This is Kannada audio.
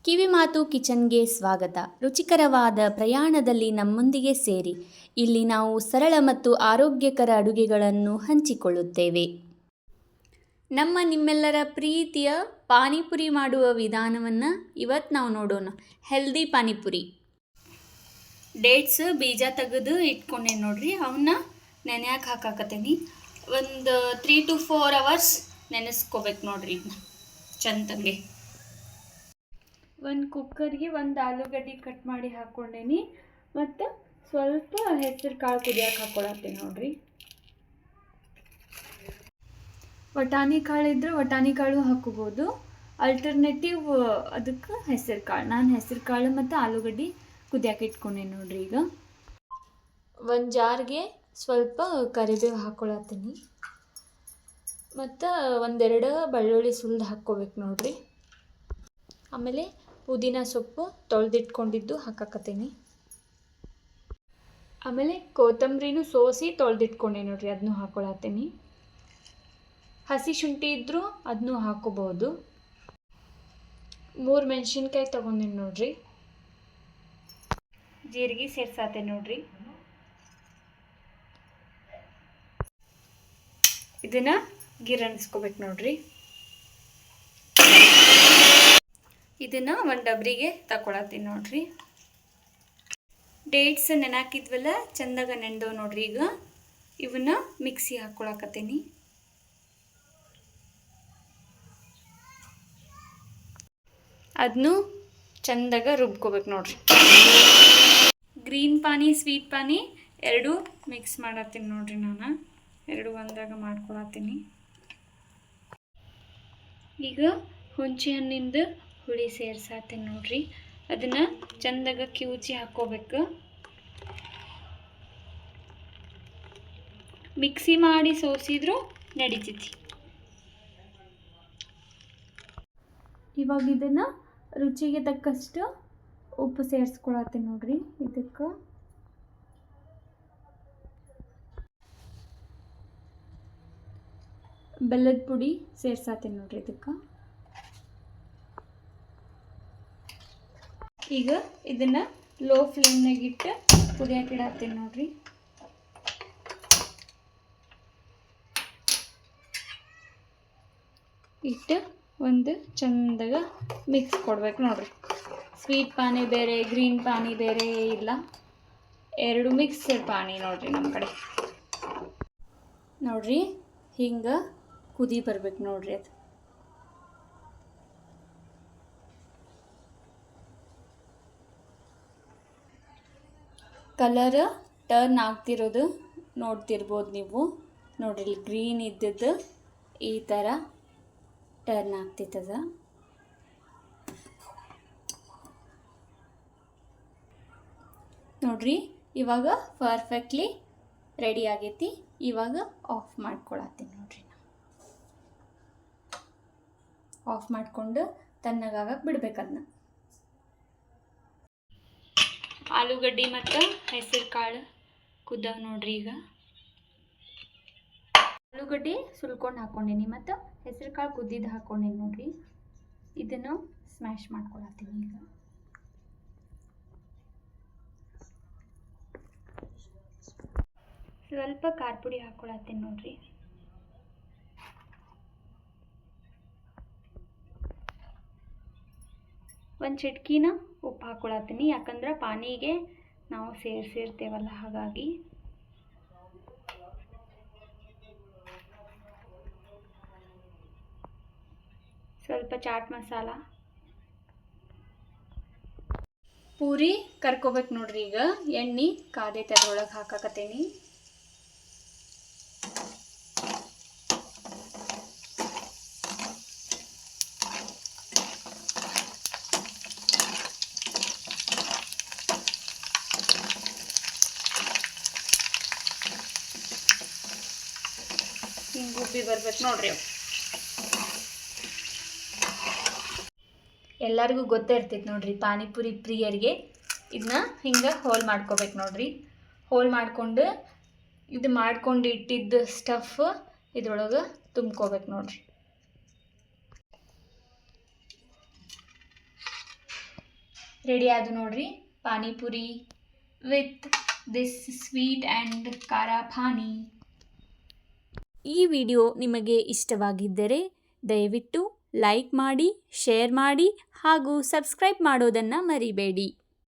ಕಿವಿಮಾತು ಕಿಚನ್ಗೆ ಸ್ವಾಗತ. ರುಚಿಕರವಾದ ಪ್ರಯಾಣದಲ್ಲಿ ನಮ್ಮೊಂದಿಗೆ ಸೇರಿ. ಇಲ್ಲಿ ನಾವು ಸರಳ ಮತ್ತು ಆರೋಗ್ಯಕರ ಅಡುಗೆಗಳನ್ನು ಹಂಚಿಕೊಳ್ಳುತ್ತೇವೆ. ನಿಮ್ಮೆಲ್ಲರ ಪ್ರೀತಿಯ ಪಾನಿಪುರಿ ಮಾಡುವ ವಿಧಾನವನ್ನು ಇವತ್ತು ನಾವು ನೋಡೋಣ. ಹೆಲ್ದಿ ಪಾನಿಪುರಿ. ಡೇಟ್ಸ್ ಬೀಜ ತೆಗೆದು ಇಟ್ಕೊಂಡೆ ನೋಡ್ರಿ. ಅವನ್ನ ನೆನೆಯಕ್ಕೆ ಹಾಕಾಕತ್ತೀನಿ. ಒಂದು 3 to 4 hours ನೆನೆಸ್ಕೋಬೇಕು ನೋಡ್ರಿ. ಚಂದಂಗೆ ಒಂದು ಕುಕ್ಕರ್ಗೆ ಒಂದು ಆಲೂಗಡ್ಡೆ ಕಟ್ ಮಾಡಿ ಹಾಕ್ಕೊಂಡೇನಿ. ಮತ್ತು ಸ್ವಲ್ಪ ಹೆಸರು ಕಾಳು ಕುದಿಯಕ್ಕೆ ಹಾಕ್ಕೊಳತ್ತೀನಿ ನೋಡ್ರಿ. ವಟಾಣಿ ಕಾಳು ಇದ್ರೆ ವಟಾಣಿ ಕಾಳು ಹಾಕೋಬೋದು. ಆಲ್ಟರ್ನೇಟಿವ್ ಅದಕ್ಕೆ ಹೆಸರು ಕಾಳು. ನಾನು ಹೆಸರು ಕಾಳು ಮತ್ತು ಆಲೂಗಡ್ಡೆ ಕುದಿಯಕ್ಕೆ ಇಟ್ಕೊಂಡೇನಿ ನೋಡ್ರಿ. ಈಗ ಒಂದು ಜಾರ್ಗೆ ಸ್ವಲ್ಪ ಕರಿಬೇವು ಹಾಕ್ಕೊಳತ್ತೀನಿ. ಮತ್ತು ಒಂದೆರಡು ಬೆಳ್ಳುಳ್ಳಿ ಸುಲಿದು ಹಾಕ್ಕೋಬೇಕು ನೋಡ್ರಿ. ಆಮೇಲೆ ಪುದೀನ ಸೊಪ್ಪು ತೊಳೆದಿಟ್ಕೊಂಡಿದ್ದು ಹಾಕಾಕತ್ತೀನಿ. ಆಮೇಲೆ ಕೊತ್ತಂಬರಿನೂ ಸೋಸಿ ತೊಳೆದಿಟ್ಕೊಂಡೆ ನೋಡ್ರಿ, ಅದನ್ನೂ ಹಾಕ್ಕೊಳತ್ತೀನಿ. ಹಸಿ ಶುಂಠಿ ಇದ್ದರೂ ಅದನ್ನೂ ಹಾಕೋಬಹುದು. 3 ಮೆಣಸಿನ್ಕಾಯಿ ತೊಗೊಂಡಿನಿ ನೋಡ್ರಿ. ಜೀರಿಗೆ ಸೇರ್ಸಾತೆ ನೋಡ್ರಿ. ಇದನ್ನು ಗಿರಣಿಸ್ಕೋಬೇಕು ನೋಡ್ರಿ. ಇದನ್ನು ಒಂದು ಡಬ್ರಿಗೆ ತಗೊಳತ್ತೀನಿ ನೋಡ್ರಿ. ಡೇಟ್ಸ್ ನೆನಾಕಿದ್ವಲ್ಲ, ಚಂದಾಗ ನೆನೆದವು ನೋಡ್ರಿ. ಈಗ ಇವನ್ನ ಮಿಕ್ಸಿ ಹಾಕ್ಕೊಳಕತ್ತೀನಿ. ಅದನ್ನು ಚಂದಾಗ ರುಬ್ಕೋಬೇಕು ನೋಡ್ರಿ. ಗ್ರೀನ್ ಪಾನಿ ಸ್ವೀಟ್ ಪಾನಿ ಎರಡೂ ಮಿಕ್ಸ್ ಮಾಡತ್ತೀನಿ ನೋಡ್ರಿ. ನಾನು ಎರಡು ಒಂದಾಗ ಮಾಡ್ಕೊಳತ್ತೀನಿ. ಈಗ ಹುಣಸೆ ಹಣ್ಣಿಂದ ಹುಳಿ ಸೇರ್ಸಾತೀನಿ ನೋಡ್ರಿ. ಅದನ್ನು ಚಂದಾಗ ಕಿವುಚಿ ಹಾಕ್ಕೋಬೇಕು. ಮಿಕ್ಸಿ ಮಾಡಿ ಸೋಸಿದ್ರು ನಡೀತೈತಿ. ಇವಾಗ ಇದನ್ನು ರುಚಿಗೆ ತಕ್ಕಷ್ಟು ಉಪ್ಪು ಸೇರಿಸ್ಕೊಳತ್ತೀನಿ ನೋಡ್ರಿ. ಇದಕ್ಕೆ ಬೆಲ್ಲದ ಪುಡಿ ಸೇರ್ಸಾತೀನಿ ನೋಡ್ರಿ. ಇದಕ್ಕೆ ಈಗ ಇದನ್ನು ಲೋ ಫ್ಲೇಮ್ನಾಗಿಟ್ಟು ಕುದಿಯಕ್ಕೆ ಇಡತ್ತೀನಿ ನೋಡ್ರಿ. ಇಟ್ಟು ಒಂದು ಚಂದಾಗ ಮಿಕ್ಸ್ ಕೊಡ್ಬೇಕು ನೋಡ್ರಿ. ಸ್ವೀಟ್ ಪಾನಿ ಬೇರೆ, ಗ್ರೀನ್ ಪಾನಿ ಬೇರೆ ಇಲ್ಲ, ಎರಡು ಮಿಕ್ಸ್ಡ್ ಪಾನಿ ನೋಡ್ರಿ ನಮ್ಮ ಕಡೆ. ನೋಡ್ರಿ ಹಿಂಗೆ ಕುದಿ ಬರ್ಬೇಕು ನೋಡ್ರಿ. ಅದು ಕಲರ್ ಟರ್ನ್ ಆಗ್ತಿರೋದು ನೋಡ್ತಿರ್ಬೋದು ನೀವು. ನೋಡ್ರಿ ಗ್ರೀನ್ ಇದ್ದದ್ದು ಈ ಥರ ಟರ್ನ್ ಆಗ್ತಿತ್ತದ. ನೋಡ್ರಿ ಇವಾಗ ಪರ್ಫೆಕ್ಟ್ಲಿ ರೆಡಿ ಆಗೈತಿ. ಇವಾಗ ಆಫ್ ಮಾಡ್ಕೊಳತ್ತೀನಿ ನೋಡ್ರಿ. ಆಫ್ ಮಾಡಿಕೊಂಡು ತಣ್ಣಗಾಗಕ್ಕೆ ಬಿಡ್ಬೇಕದನ್ನ. ಆಲೂಗಡ್ಡೆ ಮತ್ತು ಹೆಸರು ಕಾಳು ಕುದ್ದಾವ ನೋಡ್ರಿ. ಈಗ ಆಲೂಗಡ್ಡೆ ಸುಲ್ಕೊಂಡು ಹಾಕ್ಕೊಂಡೀನಿ ಮತ್ತು ಹೆಸರು ಕಾಳು ಕುದ್ದಿದ್ದು ಹಾಕ್ಕೊಂಡೀನಿ ನೋಡ್ರಿ. ಇದನ್ನು ಸ್ಮ್ಯಾಶ್ ಮಾಡ್ಕೊಳತ್ತೀನಿ. ಈಗ ಸ್ವಲ್ಪ ಖಾರ ಪುಡಿ ಹಾಕ್ಕೊಳತ್ತೀನಿ ನೋಡ್ರಿ. ಒಂದು ಚಿಟ್ಕಿನ ಉಪ್ಪು ಹಾಕ್ಕೊಳತ್ತೀನಿ, ಯಾಕಂದ್ರೆ ಪಾನಿಗೆ ನಾವು ಸೇರಿಸಿರ್ತೇವಲ್ಲ, ಹಾಗಾಗಿ. ಸ್ವಲ್ಪ ಚಾಟ್ ಮಸಾಲ. ಪೂರಿ ಕರ್ಕೋಬೇಕು ನೋಡ್ರಿ. ಈಗ ಎಣ್ಣೆ ಕಾದೈತೆ, ಅದ್ರೊಳಗೆ ಹಾಕಾಕತ್ತೀನಿ. ಹಿಂಗೆ ಉಬ್ಬಿ ಬರ್ಬೇಕು ನೋಡ್ರಿ. ಎಲ್ಲರಿಗೂ ಗೊತ್ತೇ ಇರ್ತೈತೆ ನೋಡ್ರಿ, ಪಾನಿಪುರಿ ಪ್ರಿಯರಿಗೆ. ಇದನ್ನ ಹಿಂಗೆ ಹೋಲ್ ಮಾಡ್ಕೋಬೇಕು ನೋಡ್ರಿ. ಹೋಲ್ ಮಾಡ್ಕೊಂಡು ಇದು ಮಾಡ್ಕೊಂಡು ಇಟ್ಟಿದ್ದ ಸ್ಟಫ್ ಇದ್ರೊಳಗೆ ತುಂಬ್ಕೋಬೇಕು ನೋಡ್ರಿ. ರೆಡಿ ಆದು ನೋಡ್ರಿ panipuri with this sweet and ಖಾರ ಪಾನಿ. ಈ ವಿಡಿಯೋ ನಿಮಗೆ ಇಷ್ಟವಾಗಿದ್ದರೆ ದಯವಿಟ್ಟು ಲೈಕ್ ಮಾಡಿ, ಶೇರ್ ಮಾಡಿ ಹಾಗೂ ಸಬ್ಸ್ಕ್ರೈಬ್ ಮಾಡೋದನ್ನು ಮರಿಬೇಡಿ.